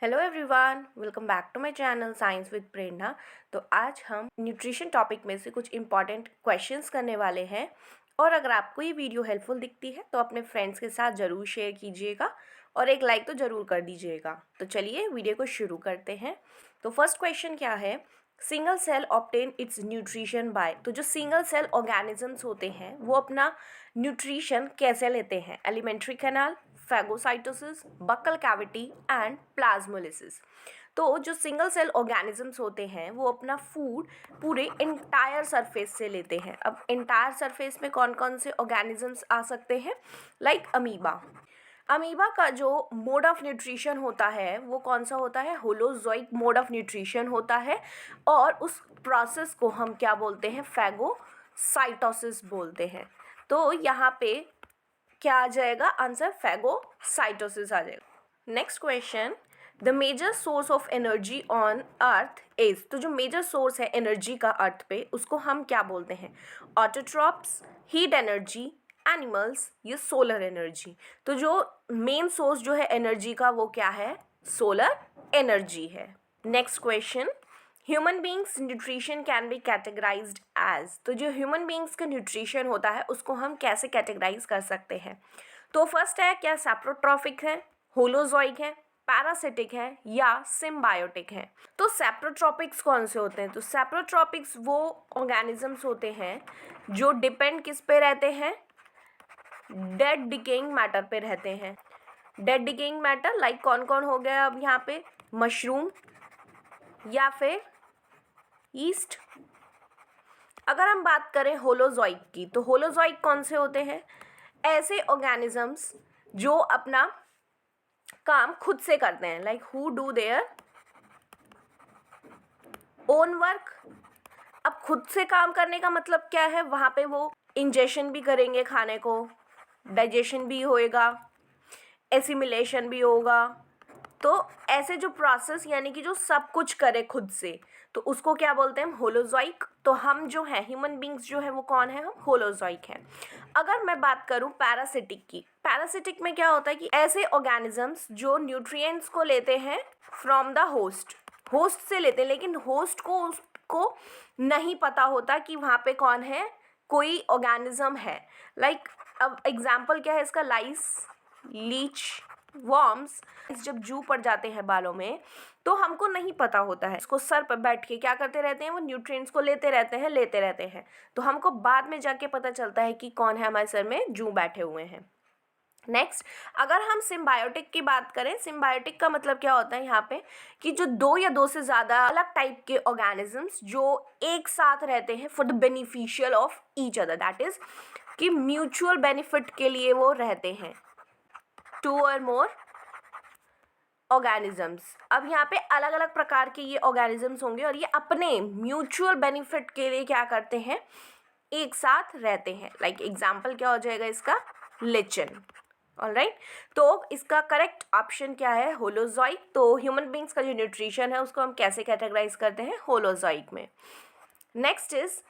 Hello everyone, welcome back to my channel science with Prerna. तो आज हम न्यूट्रिशन टॉपिक में से कुछ इंपॉर्टेंट क्वेश्चंस करने वाले हैं। और अगर आपको ये वीडियो हेल्पफुल दिखती है तो अपने फ्रेंड्स के साथ ज़रूर शेयर कीजिएगा और एक लाइक तो ज़रूर कर दीजिएगा। तो चलिए वीडियो को शुरू करते हैं। तो फर्स्ट क्वेश्चन क्या है, single cell obtain its nutrition by. तो जो सिंगल सेल ऑर्गेनिजम्स होते हैं वो अपना न्यूट्रिशन कैसे लेते हैं? Alimentary canal, phagocytosis, buccal cavity and plasmolysis. तो जो सिंगल सेल ऑर्गेनिजम्स होते हैं वो अपना फूड पूरे इंटायर सरफेस से लेते हैं। अब इंटायर सरफेस में कौन कौन से ऑर्गेनिजम्स आ सकते हैं? Like amoeba. अमीबा का जो मोड ऑफ न्यूट्रिशन होता है वो कौन सा होता है? होलोजोइक मोड ऑफ न्यूट्रिशन होता है। और उस प्रोसेस को हम क्या बोलते हैं? फैगोसाइटोसिस बोलते हैं। तो यहाँ पे क्या आ जाएगा आंसर? फैगोसाइटोसिस आ जाएगा। Next question, the major source of energy on earth is. तो जो मेजर सोर्स है एनर्जी का अर्थ पे उसको हम क्या बोलते हैं? ऑटोट्रॉप्स, हीट एनर्जी, एनिमल्स या सोलर एनर्जी। तो जो मेन सोर्स जो है एनर्जी का वो क्या है? सोलर एनर्जी है। Next question, human beings nutrition can be categorised as. तो जो ह्यूमन बींग्स का न्यूट्रिशन होता है उसको हम कैसे कैटेगराइज कर सकते हैं? तो फर्स्ट है, क्या सैप्रोट्रॉफिक है, होलोजोइक है, पैरासिटिक है या सिम्बायोटिक है? तो सैप्रोट्रॉपिक्स कौन से होते हैं? तो सैप्रोट्रॉपिक्स वो ऑर्गेनिजम्स होते हैं जो डिपेंड किस पे रहते हैं? डेड डिकेइंग मैटर पे रहते हैं। डेड डिकेइंग मैटर लाइक कौन कौन हो गया अब यहाँ पे? मशरूम या फिर ईस्ट। अगर हम बात करें होलोजोइक की, तो होलोजोइक कौन से होते हैं? ऐसे ऑर्गेनिजम्स जो अपना काम खुद से करते हैं, like who do their own work. अब खुद से काम करने का मतलब क्या है? वहाँ पे वो इंजेशन भी करेंगे खाने को, डाइजेशन भी होएगा, एसिमिलेशन भी होगा। तो ऐसे जो प्रोसेस यानी कि जो सब कुछ करे खुद से, तो उसको क्या बोलते हैं? होलोजोइक। तो हम जो है ह्यूमन बींग्स जो है वो कौन है? हम होलोजोइक हैं। अगर मैं बात करूं पैरासिटिक की, पैरासिटिक में क्या होता है कि ऐसे ऑर्गेनिजम्स जो न्यूट्रिएंट्स को लेते हैं फ्रॉम द होस्ट, होस्ट से लेते हैं, लेकिन होस्ट को उसको नहीं पता होता कि वहाँ पे कौन है, कोई ऑर्गेनिज्म है। लाइक अब एग्जाम्पल क्या है इसका? लाइस, लीच, वॉर्म्स। जब जू पड़ जाते हैं बालों में तो हमको नहीं पता होता है, इसको सर पर बैठ के क्या करते रहते हैं? वो न्यूट्रिएंट्स को लेते रहते हैं। तो हमको बाद में जाके पता चलता है कि कौन है हमारे सर में जू बैठे हुए हैं। नेक्स्ट, अगर हम सिम्बायोटिक की बात करें, सिम्बायोटिक का मतलब क्या होता है यहाँ पे? कि जो दो या दो से ज़्यादा अलग टाइप के ऑर्गेनिजम्स जो एक साथ रहते हैं for the beneficial of each other, that is कि म्यूचुअल बेनिफिट के लिए वो रहते हैं। टू और मोर ऑर्गेनिजम्स। अब यहाँ पे अलग अलग प्रकार के ये ऑर्गेनिजम्स होंगे और ये अपने म्यूचुअल बेनिफिट के लिए क्या करते हैं? एक साथ रहते हैं। लाइक एग्जाम्पल क्या हो जाएगा इसका? लिचन। ऑलराइट, तो इसका करेक्ट ऑप्शन क्या है? होलोजोइक। तो ह्यूमन बींग्स का जो न्यूट्रिशन है उसको हम कैसे कैटेगराइज करते हैं? होलोजोइक में। Next is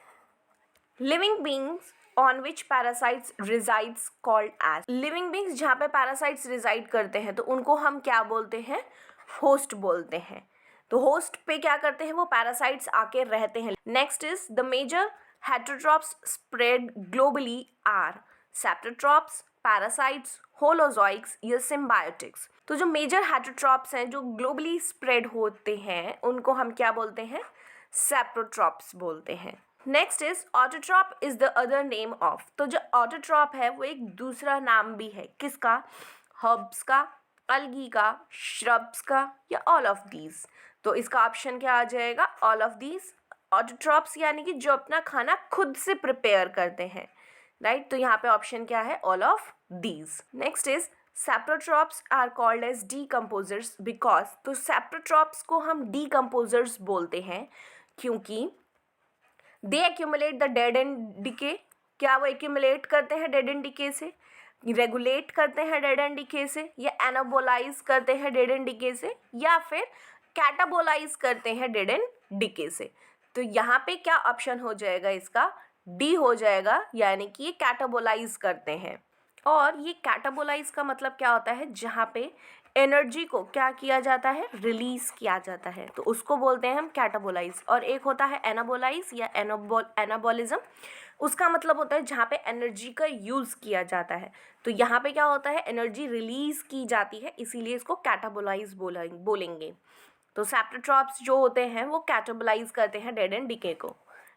living beings on which parasites resides called as. Living beings जहाँ पे पैरासाइट्स रिजाइड करते हैं तो उनको हम क्या बोलते हैं? होस्ट बोलते हैं। तो होस्ट पे क्या करते हैं? वो पैरासाइट्स आके रहते हैं। Next is the major heterotrophs spread globally are saprotrophs, parasites, holozoics या सिम्बायोटिक्स। तो जो मेजर हेटेरोट्रॉप्स हैं जो ग्लोबली स्प्रेड होते हैं उनको हम क्या बोलते हैं? सेप्टोट्रॉप्स बोलते हैं। Next is autotroph is the other name of. तो जो ऑटोट्रॉप है वो एक दूसरा नाम भी है, किसका? हर्ब्स का, अलगी का, श्रब्स का या ऑल ऑफ दीज। तो इसका ऑप्शन क्या आ जाएगा? All of these. ऑटोट्रॉप्स यानी कि जो अपना खाना खुद से प्रिपेयर करते हैं, राइट? तो यहाँ पे ऑप्शन क्या है? All of these. Next is saprotrophs are called as decomposers because. तो सेप्टोट्रॉप्स को हम डीकम्पोजर्स बोलते हैं क्योंकि they accumulate the dead and decay. क्या वो एक्यूमुलेट करते हैं डेड एंड डिके से, रेगुलेट करते हैं डेड एंड डिके से, या एनाबोलाइज करते हैं डेड एंड डिके से, या फिर कैटाबोलाइज करते हैं डेड एंड डिके से? तो यहाँ पे क्या ऑप्शन हो जाएगा इसका? डी हो जाएगा, यानी कि ये कैटाबोलाइज करते हैं। और ये कैटाबोलाइज का मतलब क्या होता है? जहाँ पे एनर्जी को क्या किया जाता है, रिलीज किया जाता है, तो उसको बोलते हैं हम कैटाबोलाइज। और एक होता है एनाबोलाइज या एनाबॉलिज्म, उसका मतलब होता है जहाँ पे एनर्जी का यूज़ किया जाता है। तो यहाँ पे क्या होता है, एनर्जी रिलीज की जाती है, इसीलिए इसको कैटाबोलाइज बोलेंगे। तो सेप्टोट्रॉप्स जो होते हैं वो कैटाबोलाइज करते हैं डेड एंड डीके को।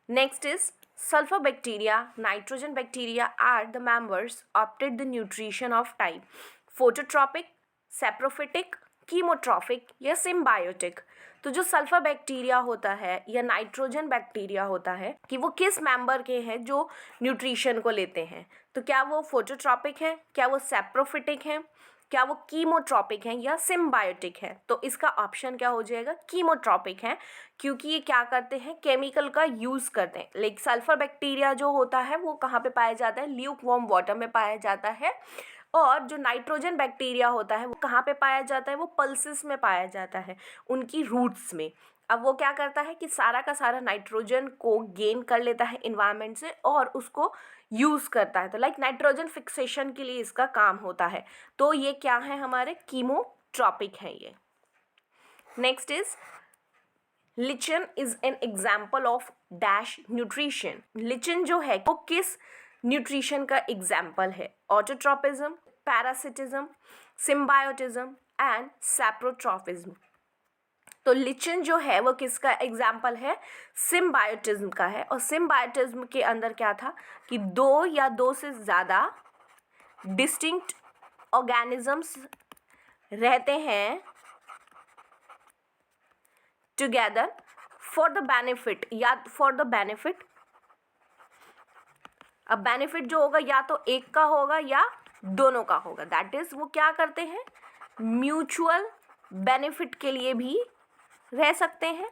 Next is sulphur bacteria, nitrogen bacteria are the members opted the nutrition of type phototrophic, saprophytic, chemotrophic या सिम्बायोटिक। तो जो सल्फर बैक्टीरिया होता है या नाइट्रोजन बैक्टीरिया होता है कि वो किस मेंबर के हैं जो न्यूट्रिशन को लेते हैं, तो क्या वो फोटोट्रॉपिक है, क्या वो सेप्रोफिटिक है, क्या वो कीमोट्रॉपिक है या सिम्बायोटिक है। तो इसका ऑप्शन क्या हो जाएगा, कीमोट्रॉपिक है, क्योंकि ये क्या करते हैं, केमिकल का यूज़ करते हैं। लाइक सल्फर बैक्टीरिया जो होता है वो कहाँ पे पाया जाता है, ल्यूक वार्म वाटर में पाया जाता है। और जो नाइट्रोजन बैक्टीरिया होता है वो कहाँ पे पाया जाता है, वो पल्सेस में पाया जाता है, उनकी रूट्स में। अब वो क्या करता है कि सारा का सारा नाइट्रोजन को गेन कर लेता है इन्वायरमेंट से और उसको यूज़ करता है। तो लाइक नाइट्रोजन फिक्सेशन के लिए इसका काम होता है। तो ये क्या है, हमारे कीमोट्रॉपिक है ये। Next is lichen is an example of dash nutrition. Lichen जो है वो किस न्यूट्रिशन का एग्जाम्पल है, ऑटोट्रॉपिज्म, पैरासिटिज्म, सिम्बायोटिज्म एंड सैप्रोट्रॉपिज्म। तो लिचन जो है वो किसका एग्जाम्पल है, सिम्बायोटिज्म का है। और सिम्बायोटिज्म के अंदर क्या था कि दो या दो से ज़्यादा डिस्टिंक्ट ऑर्गेनिजम्स रहते हैं टुगेदर फॉर द बेनिफिट या फॉर द बेनिफिट। अब बेनिफिट जो होगा या तो एक का होगा या दोनों का होगा, दैट इज वो क्या करते हैं, म्यूचुअल बेनिफिट के लिए भी रह सकते हैं।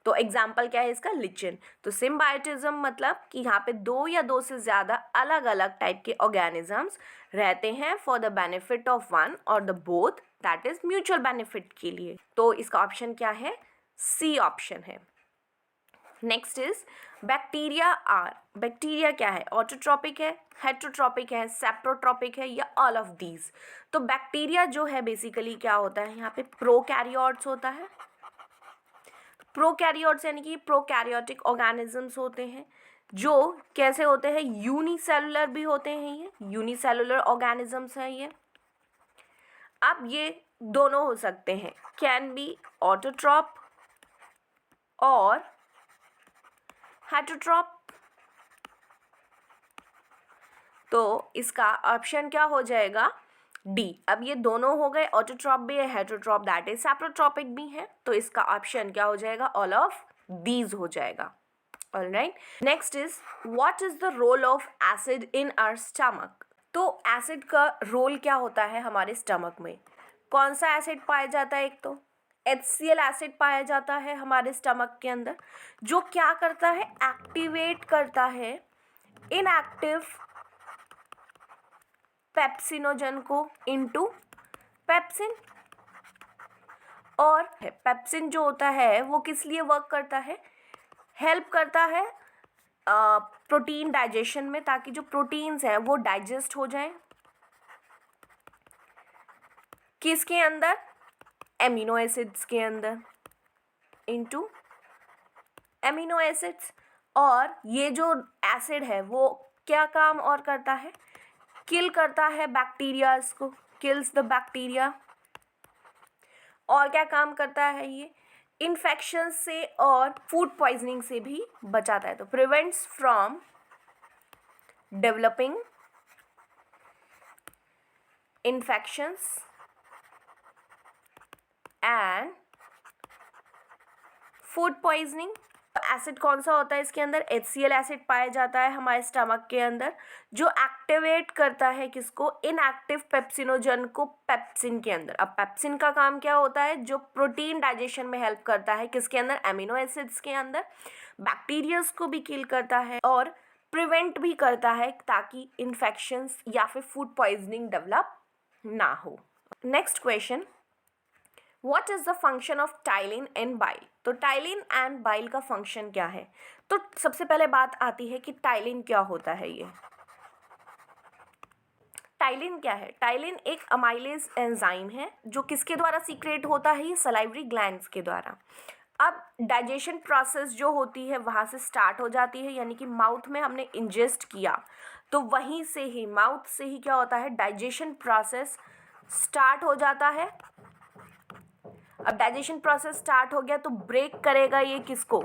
तो एग्जाम्पल क्या है इसका, लिचन। तो सिम्बायोटिज्म मतलब कि यहाँ पे दो या दो से ज़्यादा अलग अलग टाइप के ऑर्गेनिजम्स रहते हैं for the benefit of one और the both, that is mutual benefit के लिए। तो इसका ऑप्शन क्या है, सी ऑप्शन है। Next is bacteria are, bacteria क्या है, ऑटोट्रॉपिक है, हेटरोट्रॉपिक है, सेप्रोट्रॉपिक है या ऑल ऑफ दीज। तो बैक्टीरिया जो है बेसिकली क्या होता है, यहाँ पे प्रोकैरियोट्स होता है। प्रोकैरियोट्स यानी कि प्रोकैरियोटिक ऑर्गेनिजम्स होते हैं जो कैसे होते हैं, यूनिसेलुलर भी होते हैं, ये यूनिसेलुलर ऑर्गेनिजम्स हैं ये। अब ये दोनों हो सकते हैं, कैन बी ऑटोट्रॉप और हेटरोट्रॉप। तो इसका ऑप्शन क्या हो जाएगा, डी। अब ये दोनों हो गए, ऑटोट्रॉप भी है, हेटरोट्रॉप दैट इज सैप्रोट्रॉपिक भी है। तो इसका ऑप्शन क्या हो जाएगा, ऑल ऑफ दीज हो जाएगा। Alright, next is what is the role of acid in our stomach. तो एसिड का रोल क्या होता है हमारे स्टमक में, कौन सा एसिड पाया जाता है, एक तो HCl एसिड पाया जाता है हमारे स्टमक के अंदर, जो क्या करता है, एक्टिवेट करता है इनएक्टिव पेप्सिनोजन को इनटू पेप्सिन। और पेप्सिन जो होता है वो किस लिए वर्क करता है, हेल्प करता है प्रोटीन डाइजेशन में, ताकि जो प्रोटीन्स हैं वो डाइजेस्ट हो जाएं किसके अंदर, एमिनो एसिड्स के अंदर, इनटू एमिनो एसिड्स। और ये जो एसिड है वो क्या काम और करता है, किल करता है बैक्टीरियाज को, किल्स द बैक्टीरिया। और क्या काम करता है ये, इन्फेक्शन से और फूड पॉइजनिंग से भी बचाता है। तो prevents from developing infections and food poisoning. Acid कौन सा होता है इसके अंदर, HCl एसिड पाया जाता है हमारे स्टमक के अंदर, जो एक्टिवेट करता है किसको, इनएक्टिव पेप्सिनोजन को पेप्सिन के अंदर। अब पेप्सिन का काम क्या होता है, जो प्रोटीन डाइजेशन में हेल्प करता है किसके अंदर, एमिनो एसिड्स के अंदर, बैक्टीरियाज को भी किल करता है और प्रिवेंट भी करता है ताकि इन्फेक्शंस या फिर फूड पॉइजनिंग डेवलप ना हो। Next question, what is the function of ptyalin and bile. तो टाइलिन एंड बाइल का फंक्शन क्या है। तो सबसे पहले बात आती है कि टाइलिन क्या होता है ये। टाइलिन क्या है? टाइलिन एक अमाइलेज एंजाइम है जो किसके द्वारा सीक्रेट होता है? ये सलाइवरी ग्लैंड्स के द्वारा। अब डाइजेशन प्रोसेस जो होती है वहाँ से स्टार्ट हो जाती है, यानी कि माउथ में हमने इंजेस्ट किया तो वहीं से ही माउथ से ही क्या होता है? डाइजेशन प्रोसेस स्टार्ट हो जाता है। अब डाइजेशन प्रोसेस स्टार्ट हो गया तो ब्रेक करेगा ये किसको?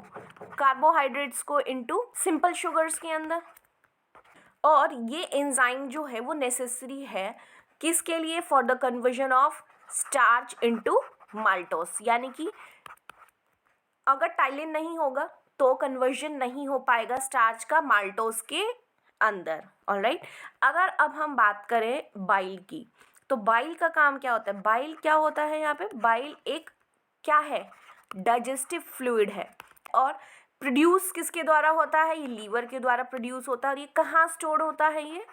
कार्बोहाइड्रेट्स को इनटू सिंपल शुगर्स के अंदर। और ये एंजाइम जो है वो नेसेसरी है किसके लिए? For the conversion of starch into maltose, यानी कि अगर टाइलिन नहीं होगा तो कन्वर्जन नहीं हो पाएगा स्टार्च का माल्टोस के अंदर। ऑलराइट, अगर अब हम बात करें बाइल की, तो बाइल का काम क्या होता है? बाइल क्या होता है यहाँ पे? बाइल एक क्या है? डाइजेस्टिव फ्लूइड है। और प्रोड्यूस किसके द्वारा होता है? ये लीवर के द्वारा प्रोड्यूस होता है। और ये कहाँ स्टोर होता है? ये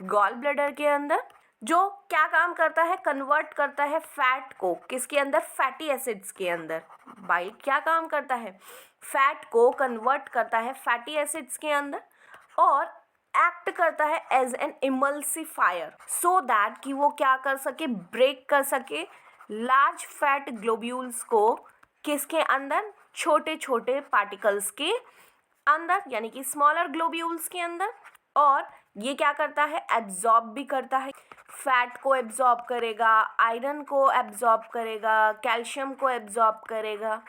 गॉल ब्लैडर के अंदर, जो क्या काम करता है? कन्वर्ट करता है फैट को किसके अंदर? फैटी एसिड्स के अंदर। बाइल क्या काम करता है? फैट को कन्वर्ट करता है फैटी एसिड्स के अंदर और एक्ट करता है as an emulsifier, so that कि वो क्या कर सके? ब्रेक कर सके लार्ज फैट ग्लोब्यूल्स को किसके अंदर? छोटे छोटे पार्टिकल्स के अंदर, यानी कि स्मॉलर ग्लोब्यूल्स के अंदर। और ये क्या करता है? एब्जॉर्ब भी करता है। फैट को एब्जॉर्ब करेगा, आयरन को एब्जॉर्ब करेगा, कैल्शियम को एब्जॉर्ब करेगा,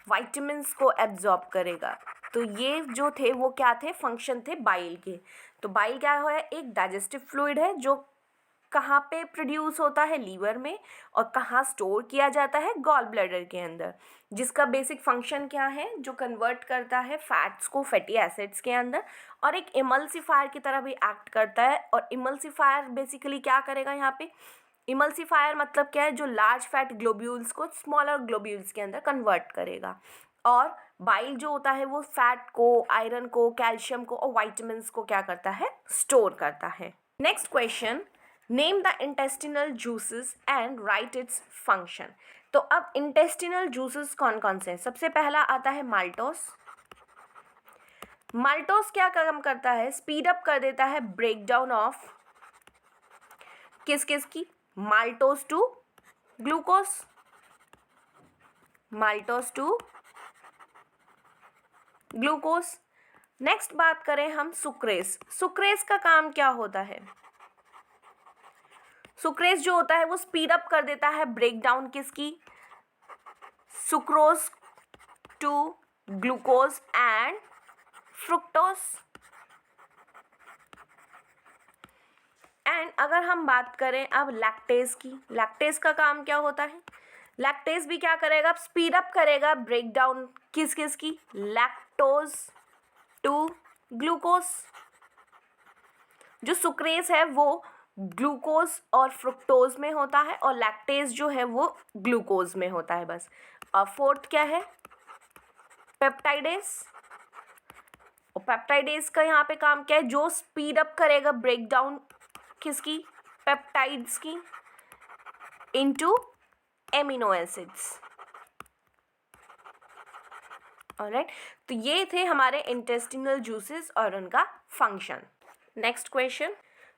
वाइटामिन्स को एब्जॉर्ब करेगा। तो ये जो थे वो क्या थे? फंक्शन थे बाइल के। तो बाइल क्या है? एक डाइजेस्टिव फ्लूइड है जो कहाँ पे प्रोड्यूस होता है? लीवर में। और कहाँ स्टोर किया जाता है? गॉल ब्लैडर के अंदर। जिसका बेसिक फंक्शन क्या है? जो कन्वर्ट करता है फैट्स को फैटी एसिड्स के अंदर और एक इमल्सिफायर की तरह भी एक्ट करता है। और इमल्सिफायर बेसिकली क्या करेगा यहाँ पे? इमल्सिफायर मतलब क्या है? जो लार्ज फैट ग्लोब्यूल्स को स्मॉलर ग्लोब्यूल्स के अंदर कन्वर्ट करेगा। और बाइल जो होता है वो फैट को, आयरन को, कैल्शियम को और वाइटामिन्स को क्या करता है? स्टोर करता है। Next question, name the intestinal juices and right its function. तो अब इंटेस्टिनल जूसेस कौन कौन से हैं? सबसे पहला आता है माल्टोस। माल्टोस क्या काम करता है? स्पीड अप कर देता है ब्रेक डाउन ऑफ किस किस की? Maltose to glucose, maltose to glucose. Next बात करें हम सुक्रेस। सुक्रेस का काम क्या होता है? सुक्रेस जो होता है वो स्पीड अप कर देता है ब्रेक डाउन किसकी? Sucrose to glucose and fructose. And अगर हम बात करें अब लैक्टेज की, लैक्टेज का काम क्या होता है? लैक्टेज भी क्या करेगा? स्पीड अप करेगा ब्रेक डाउन किस किस की? Lactose to glucose. जो सुक्रेज है वो ग्लूकोज और फ्रुक्टोज में होता है और लैक्टेज जो है वो ग्लूकोज में होता है बस। और फोर्थ क्या है? पेप्टाइडेज। और पेप्टाइडेज का यहाँ पे काम क्या है? जो स्पीड अप करेगा ब्रेक डाउन किसकी? पेप्टाइड्स की इनटू एमिनो एसिड्स। ऑलराइट, तो ये थे हमारे इंटेस्टिनल जूसेस और उनका function. Next question,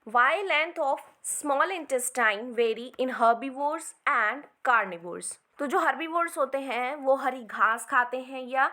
why length of small intestine vary in herbivores and carnivores. तो जो हर्बीवोर्स होते हैं वो हरी घास खाते हैं या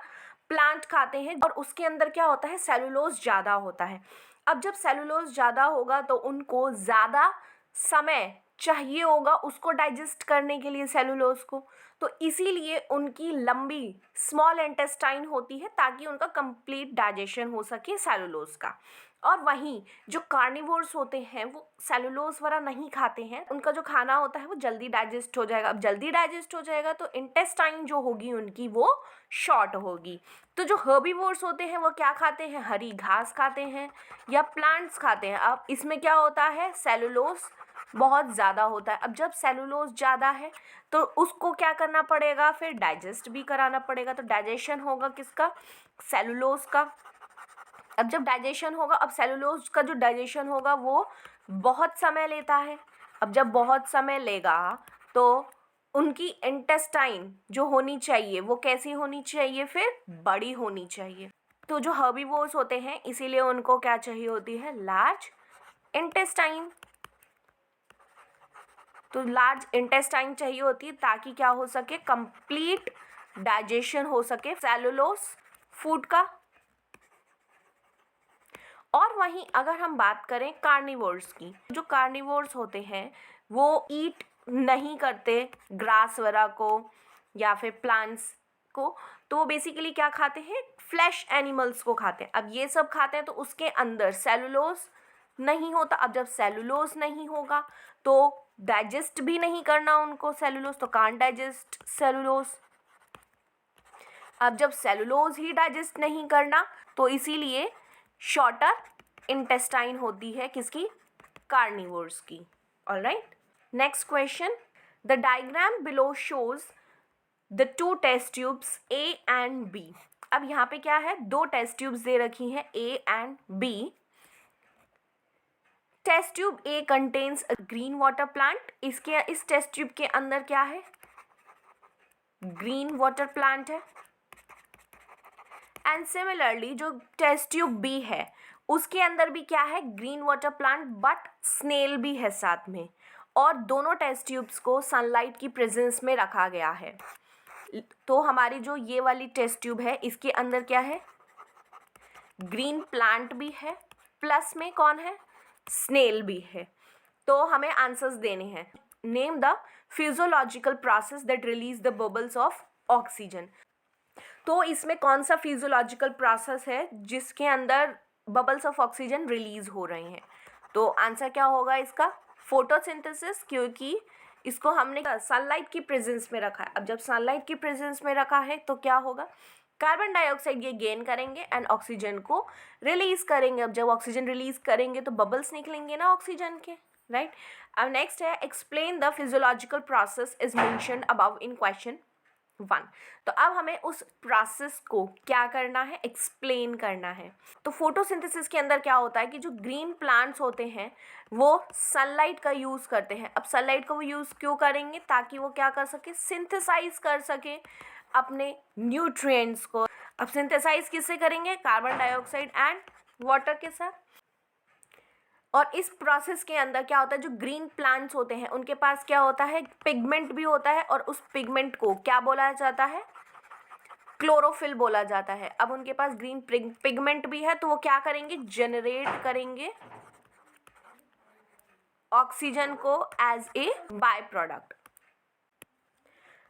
प्लांट खाते हैं और उसके अंदर क्या होता है? सेलुलोज ज़्यादा होता है। अब जब सेलुलोज ज़्यादा होगा तो उनको ज़्यादा समय चाहिए होगा उसको डाइजेस्ट करने के लिए सेलुलोज को, तो इसीलिए उनकी लंबी स्मॉल इंटेस्टाइन होती है ताकि उनका कंप्लीट डाइजेशन हो सके सेलुलोज का। और वहीं जो कार्निवोर्स होते हैं वो सेलुलोज वगैरह नहीं खाते हैं, उनका जो खाना होता है वो जल्दी डाइजेस्ट हो जाएगा। अब जल्दी डाइजेस्ट हो जाएगा तो इंटेस्टाइन जो होगी उनकी वो शॉर्ट होगी। तो जो हर्बीवोर्स होते हैं वो क्या खाते हैं? हरी घास खाते हैं या प्लांट्स खाते हैं। अब इसमें क्या होता है? सेलुलोज बहुत ज़्यादा होता है। अब जब सेलुलोज ज़्यादा है तो उसको क्या करना पड़ेगा? फिर डाइजेस्ट भी कराना पड़ेगा। तो डाइजेशन होगा किसका? सेलुलोज का। अब जब डाइजेशन होगा, अब सेलुलोज का जो डाइजेशन होगा वो बहुत समय लेता है। अब जब बहुत समय लेगा तो उनकी इंटेस्टाइन जो होनी चाहिए वो कैसी होनी चाहिए? फिर बड़ी होनी चाहिए। तो जो हर्बीवोर्स होते हैं इसीलिए उनको क्या चाहिए होती है? Large intestine. तो लार्ज इंटेस्टाइन चाहिए होती है ताकि क्या हो सके, कंप्लीट डाइजेशन हो सके सेलुलोज फूड का। और वहीं अगर हम बात करें कार्निवोर्स की, जो कार्निवोर्स होते हैं वो ईट नहीं करते ग्रास वगैरह को या फिर प्लांट्स को, तो वो बेसिकली क्या खाते हैं, फ्लैश एनिमल्स को खाते हैं। अब ये सब खाते हैं तो उसके अंदर सेलुलोज नहीं होता। अब जब सेलुलोज नहीं होगा तो डाइजेस्ट भी नहीं करना उनको सेलुलोज, तो कांट डाइजेस्ट सेलुलोज। अब जब सेलुलोज ही डाइजेस्ट नहीं करना तो इसीलिए शॉर्टर इंटेस्टाइन होती है किसकी, कार्निवोर्स की। Alright, next question, the diagram below shows the two test tubes A and B. अब यहाँ पे क्या है, दो टेस्ट ट्यूब्स दे रखी हैं A and B. Test tube A contains a green water plant, इस टेस्ट ट्यूब के अंदर क्या है, ग्रीन वाटर प्लांट है। एंड सिमिलरली जो टेस्ट ट्यूब बी है उसके अंदर भी क्या है, green water plant, but snail भी है साथ में। और दोनों टेस्ट ट्यूब्स को सनलाइट की प्रेजेंस में रखा गया है। तो हमारी जो ये वाली टेस्ट ट्यूब है इसके अंदर क्या है, ग्रीन प्लांट भी है, प्लस में कौन है, स्नेल भी है। तो हमें आंसर्स देने हैं। Name the physiological process that release the bubbles of oxygen. तो इसमें कौन सा फिजियोलॉजिकल प्रोसेस है जिसके अंदर बबल्स ऑफ ऑक्सीजन रिलीज हो रहे हैं, तो आंसर क्या होगा इसका, फोटोसिंथेसिस, क्योंकि इसको हमने सनलाइट की प्रेजेंस में रखा है। अब जब सनलाइट की प्रेजेंस में रखा है तो क्या होगा, कार्बन डाइऑक्साइड ये गेन करेंगे एंड ऑक्सीजन को रिलीज करेंगे। अब जब ऑक्सीजन रिलीज करेंगे तो बबल्स निकलेंगे ना ऑक्सीजन के, राइट। अब नेक्स्ट है, explain the physiological process is mentioned above in question 1। तो अब हमें उस प्रोसेस को क्या करना है, एक्सप्लेन करना है। तो फोटोसिंथेसिस के अंदर क्या होता है कि जो ग्रीन प्लांट्स होते हैं वो सनलाइट का यूज़ करते हैं। अब सनलाइट का वो यूज़ क्यों करेंगे, ताकि वो क्या कर सके, सिंथेसाइज कर सके अपने न्यूट्रिएंट्स को। अब सिंथेसाइज किससे करेंगे, कार्बन डाइऑक्साइड एंड वाटर के साथ। और इस प्रोसेस के अंदर क्या होता है, जो ग्रीन प्लांट्स होते हैं उनके पास क्या होता है, पिगमेंट भी होता है, और उस पिगमेंट को क्या बोला जाता है, क्लोरोफिल बोला जाता है। अब उनके पास ग्रीन पिगमेंट भी है तो वो क्या करेंगे, जनरेट करेंगे ऑक्सीजन को as a by product.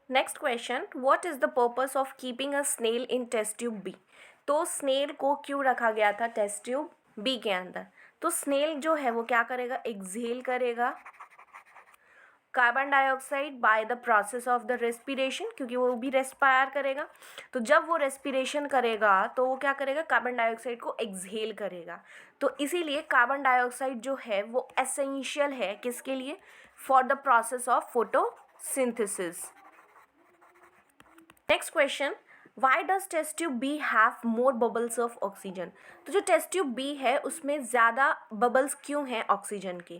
Next question, what is the purpose of keeping a snail in test tube B. तो स्नेल को क्यों रखा गया था टेस्ट ट्यूब बी के अंदर, तो स्नेल जो है वो क्या करेगा, एक्सहेल करेगा carbon dioxide by the process of the respiration, क्योंकि वो भी रेस्पायर करेगा। तो जब वो रेस्पिरेशन करेगा तो वो क्या करेगा, कार्बन डाइऑक्साइड को एक्सहेल करेगा। तो इसीलिए कार्बन डाइऑक्साइड जो है वो एसेंशियल है किसके लिए, for the process of photosynthesis. Next question, why does test tube B have more bubbles of oxygen. तो जो टेस्ट ट्यूब बी है उसमें ज़्यादा बबल्स क्यों हैं ऑक्सीजन के,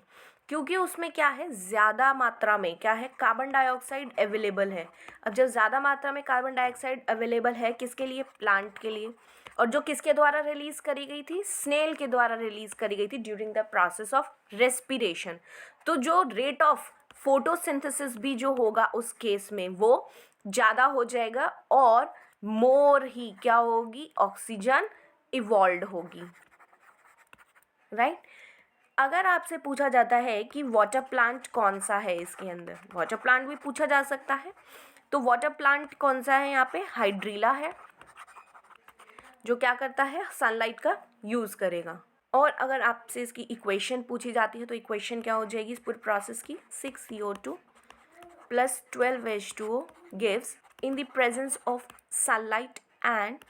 क्योंकि उसमें क्या है, ज़्यादा मात्रा में क्या है, कार्बन डाइऑक्साइड अवेलेबल है। अब जब ज़्यादा मात्रा में कार्बन डाइऑक्साइड अवेलेबल है किसके लिए, प्लांट के लिए, और जो किसके द्वारा रिलीज़ करी गई थी, स्नेल के द्वारा रिलीज़ करी गई थी during the process of respiration. तो जो रेट ऑफ फोटोसिंथेसिस भी जो होगा उस केस में वो ज़्यादा हो जाएगा और मोर ही क्या होगी, ऑक्सीजन इवॉल्व होगी, राइट। अगर आपसे पूछा जाता है कि वाटर प्लांट कौन सा है इसके अंदर, वाटर प्लांट भी पूछा जा सकता है, तो वाटर प्लांट कौन सा है यहाँ पे, हाइड्रीला है, जो क्या करता है, सनलाइट का यूज़ करेगा। और अगर आपसे इसकी इक्वेशन पूछी जाती है तो इक्वेशन क्या हो जाएगी इस पूरे प्रोसेस की, 6CO2 plus 12H2O gives in the presence of sunlight and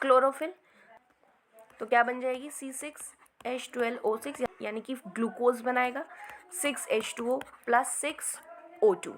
chlorophyll। तो क्या बन जाएगी, C6H12O6, यानी कि ग्लूकोज बनाएगा 6H2O plus 6O2।